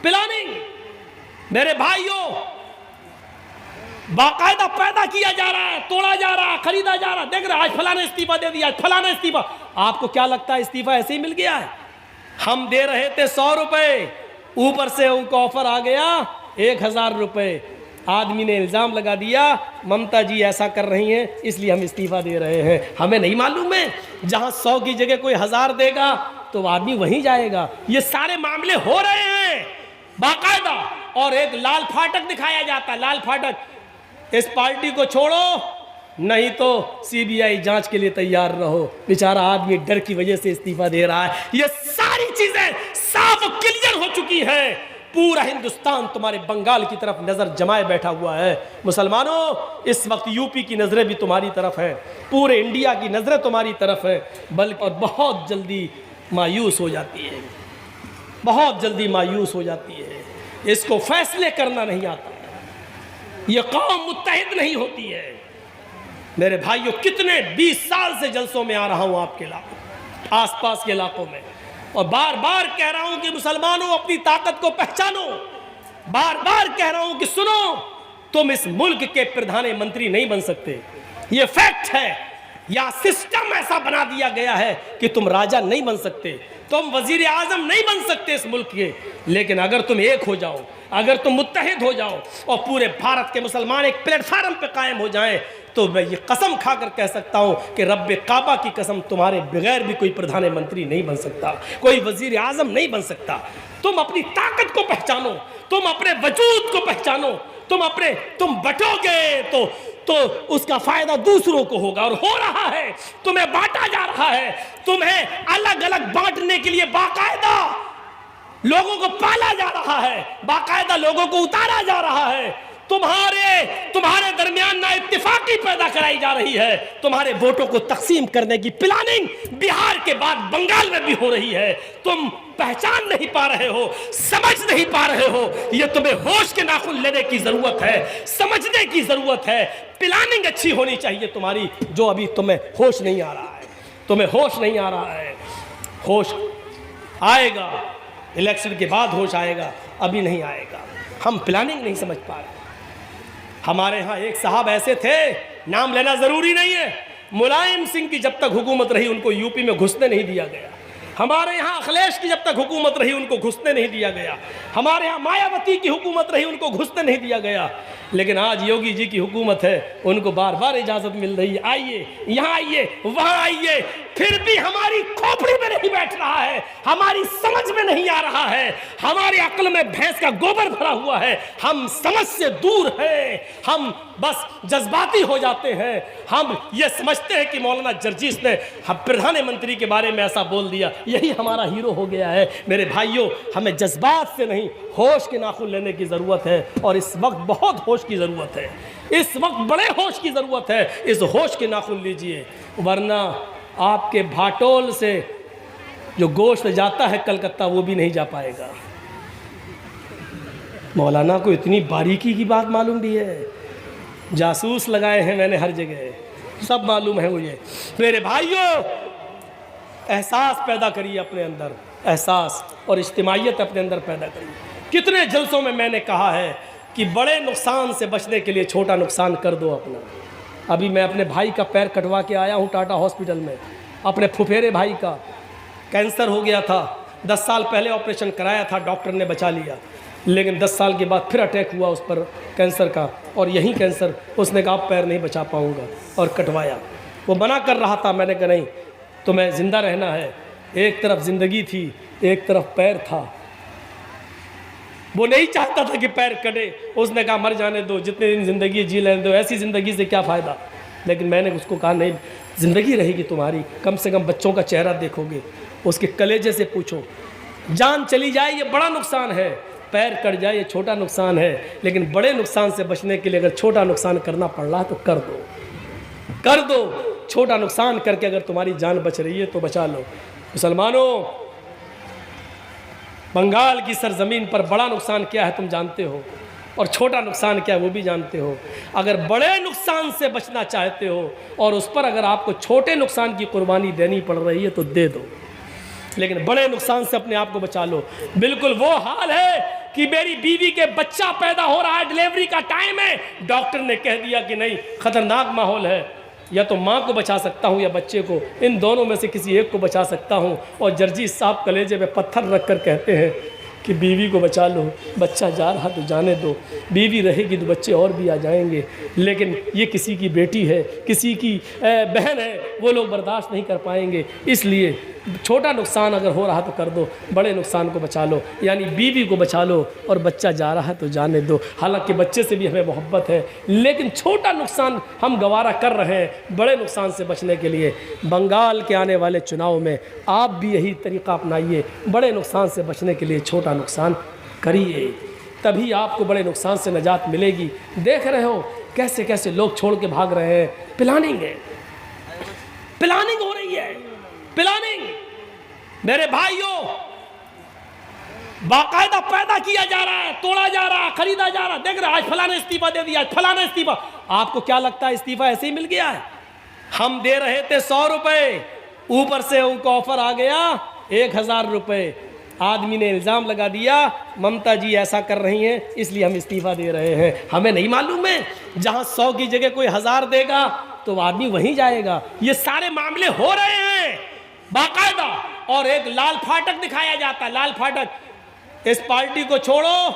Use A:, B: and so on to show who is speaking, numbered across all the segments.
A: Planning मेरे भाइयों बाकायदा पैदा किया जा रहा है, तोड़ा जा रहा है, खरीदा जा रहा है। देख रहे आज फलाना इस्तीफा दे दिया, आज फलाना इस्तीफा। आपको क्या लगता है इस्तीफा ऐसे ही मिल गया है? हम दे रहे थे 100 रुपए, ऊपर से उनको ऑफर आ गया 1000 रुपए। आदमी ने इल्ज़ाम लगा दिया ममता जी ऐसा कर रही हैं इसलिए हम इस्तीफा दे रहे हैं। हमें नहीं मालूम है जहां 100 की जगह कोई 1000 देगा तो आदमी वहीं जाएगा। ये सारे मामले हो रहे हैं बाकायदा। और एक लाल फाटक दिखाया जाता है, लाल फाटक, इस पार्टी को छोड़ो नहीं तो सीबीआई जांच के लिए तैयार रहो। बेचारा आदमी डर की वजह से इस्तीफा दे रहा है। ये सारी चीजें साफ क्लियर हो चुकी है। पूरा हिंदुस्तान तुम्हारे बंगाल की तरफ नजर जमाए बैठा हुआ है। मुसलमानों इस वक्त यूपी की नजरें भी तुम्हारी तरफ है, पूरे इंडिया की नजरें तुम्हारी तरफ है। बल्कि और बहुत जल्दी मायूस हो जाती है, बहुत जल्दी मायूस हो जाती है। इसको फैसले करना नहीं आता, ये कौम मुत्तहिद नहीं होती है। मेरे भाइयों कितने 20 साल से जलसों में आ रहा हूं आपके इलाकों, आसपास के इलाकों में, और बार बार कह रहा हूं कि मुसलमानों अपनी ताकत को पहचानो। बार बार कह रहा हूं कि सुनो, तुम इस मुल्क के प्रधानमंत्री नहीं बन सकते, ये फैक्ट है। या सिस्टम ऐसा बना दिया गया है कि तुम राजा नहीं बन सकते, तुम वजीर आजम नहीं बन सकते इस मुल्क के। लेकिन अगर तुम एक हो जाओ, अगर तुम मुत्तहिद हो जाओ और पूरे भारत के मुसलमान एक प्लेटफार्म पे कायम हो जाएं, तो मैं ये कसम खाकर कह सकता हूं कि रब्बे काबा की कसम तुम्हारे बगैर भी कोई प्रधानमंत्री नहीं बन सकता, कोई वजीर आजम नहीं बन सकता। तुम अपनी ताकत को पहचानो, तुम अपने वजूद को पहचानो। तुम बटोगे तो उसका फायदा दूसरों को होगा, और हो रहा है। तुम्हें बांटा जा रहा है, तुम्हें अलग अलग बांटने के लिए बाकायदा लोगों को पाला जा रहा है, बाकायदा लोगों को उतारा जा रहा है। तुम्हारे दरमियान ना इत्तेफाकी पैदा कराई जा रही है। तुम्हारे वोटों को तकसीम करने की प्लानिंग बिहार के बाद बंगाल में भी हो रही है। तुम पहचान नहीं पा रहे हो, समझ नहीं पा रहे हो। यह तुम्हें होश के नाखून लेने की जरूरत है, समझने की जरूरत है। प्लानिंग अच्छी होनी चाहिए तुम्हारी, जो अभी तुम्हें होश नहीं आ रहा है। तुम्हें होश नहीं आ रहा है। होश आएगा, इलेक्शन के बाद होश आएगा, अभी नहीं आएगा। हम प्लानिंग नहीं समझ पा रहे। हमारे यहाँ एक साहब ऐसे थे, नाम लेना जरूरी नहीं है, मुलायम सिंह की जब तक हुकूमत रही उनको यूपी में घुसने नहीं दिया गया। हमारे यहाँ अखिलेश की जब तक हुकूमत रही उनको घुसने नहीं दिया गया। हमारे यहाँ मायावती की हुकूमत रही उनको घुसने नहीं दिया गया। लेकिन आज योगी जी की हुकूमत है, उनको बार बार इजाजत मिल रही है, आइए यहाँ आइए वहाँ आइए। फिर भी हमारी खोपड़ी में नहीं बैठ रहा है, हमारी समझ में नहीं आ रहा है। हमारी अक्ल में भैंस का गोबर भरा हुआ है, हम समझ से दूर हैं। हम बस जज्बाती हो जाते हैं। हम ये समझते हैं कि मौलाना जर्जीस ने प्रधानमंत्री के बारे में ऐसा बोल दिया, यही हमारा हीरो हो गया है। मेरे भाइयों, हमें जज्बात से नहीं, होश के नाखून लेने की ज़रूरत है। और इस वक्त बहुत होश की ज़रूरत है, इस वक्त बड़े होश की ज़रूरत है। इस होश के नाखून लीजिए, वरना आपके भाटोल से जो गोश्त जाता है कलकत्ता, वो भी नहीं जा पाएगा। मौलाना को इतनी बारीकी की बात मालूम भी है, जासूस लगाए हैं मैंने हर जगह, सब मालूम है मुझे। मेरे भाइयों, एहसास पैदा करिए अपने अंदर, एहसास और इज्तिमाइयत अपने अंदर पैदा करिए। कितने जलसों में मैंने कहा है कि बड़े नुकसान से बचने के लिए छोटा नुकसान कर दो अपना। अभी मैं अपने भाई का पैर कटवा के आया हूँ टाटा हॉस्पिटल में। अपने फुफेरे भाई का कैंसर हो गया था, 10 साल पहले ऑपरेशन कराया था, डॉक्टर ने बचा लिया। लेकिन 10 साल के बाद फिर अटैक हुआ उस पर कैंसर का, और यही कैंसर। उसने कहा पैर नहीं बचा पाऊँगा, और कटवाया। वो मना कर रहा था, मैंने कहा नहीं, तुम्हें ज़िंदा रहना है। एक तरफ ज़िंदगी थी, एक तरफ पैर था। वो नहीं चाहता था कि पैर कटे। उसने कहा मर जाने दो, जितने दिन ज़िंदगी जी लेने दो, ऐसी ज़िंदगी से क्या फ़ायदा। लेकिन मैंने उसको कहा नहीं, ज़िंदगी रहेगी तुम्हारी, कम से कम बच्चों का चेहरा देखोगे, उसके कलेजे से पूछो। जान चली जाए ये बड़ा नुकसान है, पैर कट जाए ये छोटा नुकसान है। लेकिन बड़े नुकसान से बचने के लिए अगर छोटा नुकसान करना पड़ रहा है तो कर दो, कर दो। छोटा नुकसान करके अगर तुम्हारी जान बच रही है तो बचा लो। मुसलमानों, बंगाल की सरजमीन पर बड़ा नुकसान क्या है तुम जानते हो, और छोटा नुकसान क्या है वो भी जानते हो। अगर बड़े नुकसान से बचना चाहते हो और उस पर अगर आपको छोटे नुकसान की कुर्बानी देनी पड़ रही है तो दे दो, लेकिन बड़े नुकसान से अपने आप को बचा लो। बिल्कुल वो हाल है कि मेरी बीवी के बच्चा पैदा हो रहा है, डिलीवरी का टाइम है, डॉक्टर ने कह दिया कि नहीं, खतरनाक माहौल है, या तो माँ को बचा सकता हूँ या बच्चे को, इन दोनों में से किसी एक को बचा सकता हूँ। और जर्जी साहब कलेजे पे पत्थर रख कर कहते हैं कि बीवी को बचा लो, बच्चा जा रहा तो जाने दो, बीवी रहेगी तो बच्चे और भी आ जाएंगे, लेकिन ये किसी की बेटी है, किसी की बहन है, वो लोग बर्दाश्त नहीं कर पाएंगे, इसलिए छोटा नुकसान अगर हो रहा तो कर दो, बड़े नुकसान को बचा लो, यानी बीवी को बचा लो और बच्चा जा रहा है तो जाने दो। हालांकि बच्चे से भी हमें मोहब्बत है, लेकिन छोटा नुकसान हम गवारा कर रहे हैं बड़े नुकसान से बचने के लिए। बंगाल के आने वाले चुनाव में आप भी यही तरीक़ा अपनाइए, बड़े नुकसान से बचने के लिए छोटा नुकसान करिए, तभी आपको बड़े नुकसान से निजात मिलेगी। देख रहे हो कैसे कैसे लोग छोड़ के भाग रहे हैं। प्लानिंग है, प्लानिंग हो रही है, प्लानिंग मेरे भाइयों बाकायदा पैदा किया जा रहा है, तोड़ा जा रहा है, खरीदा जा रहा है। देख रहे आज फलाने इस्तीफा दे दिया, आज फलाना इस्तीफा। आपको क्या लगता है इस्तीफा ऐसे ही मिल गया है? हम दे रहे थे 100 रुपए, ऊपर से उनको ऑफर आ गया 1000 रुपए। आदमी ने इल्ज़ाम लगा दिया ममता जी ऐसा कर रही हैं इसलिए हम इस्तीफा दे रहे हैं। हमें नहीं मालूम है जहां 100 की जगह कोई 1000 देगा तो आदमी वहीं जाएगा। ये सारे मामले हो रहे हैं बाकायदा, और एक लाल फाटक दिखाया जाता है, लाल फाटक, इस पार्टी को छोड़ो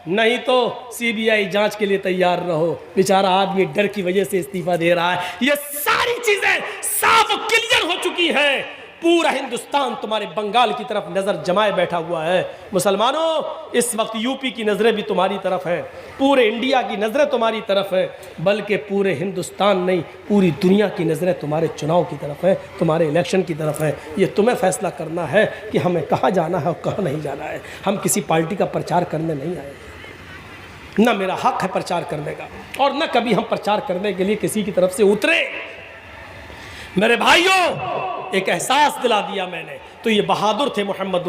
A: नहीं तो सीबीआई जांच के लिए तैयार रहो। बेचारा आदमी डर की वजह से इस्तीफा दे रहा है। ये सारी चीजें साफ क्लियर हो चुकी हैं। पूरा हिंदुस्तान तुम्हारे बंगाल की तरफ नजर जमाए बैठा हुआ है। मुसलमानों इस वक्त यूपी की नजरें भी तुम्हारी तरफ है, पूरे इंडिया की नजरें तुम्हारी तरफ है, बल्कि पूरे हिंदुस्तान नहीं पूरी दुनिया की नजरें तुम्हारे चुनाव की तरफ है, तुम्हारे इलेक्शन की तरफ है। ये तुम्हें फैसला करना है कि हमें कहाँ जाना है और कहाँ नहीं जाना है। हम किसी पार्टी का प्रचार करने नहीं आए, न मेरा हक है प्रचार करने का, और न कभी हम प्रचार करने के लिए किसी की तरफ से उतरे। मेरे भाइयों एक एहसास दिला दिया मैंने, तो ये बहादुर थे मोहम्मद।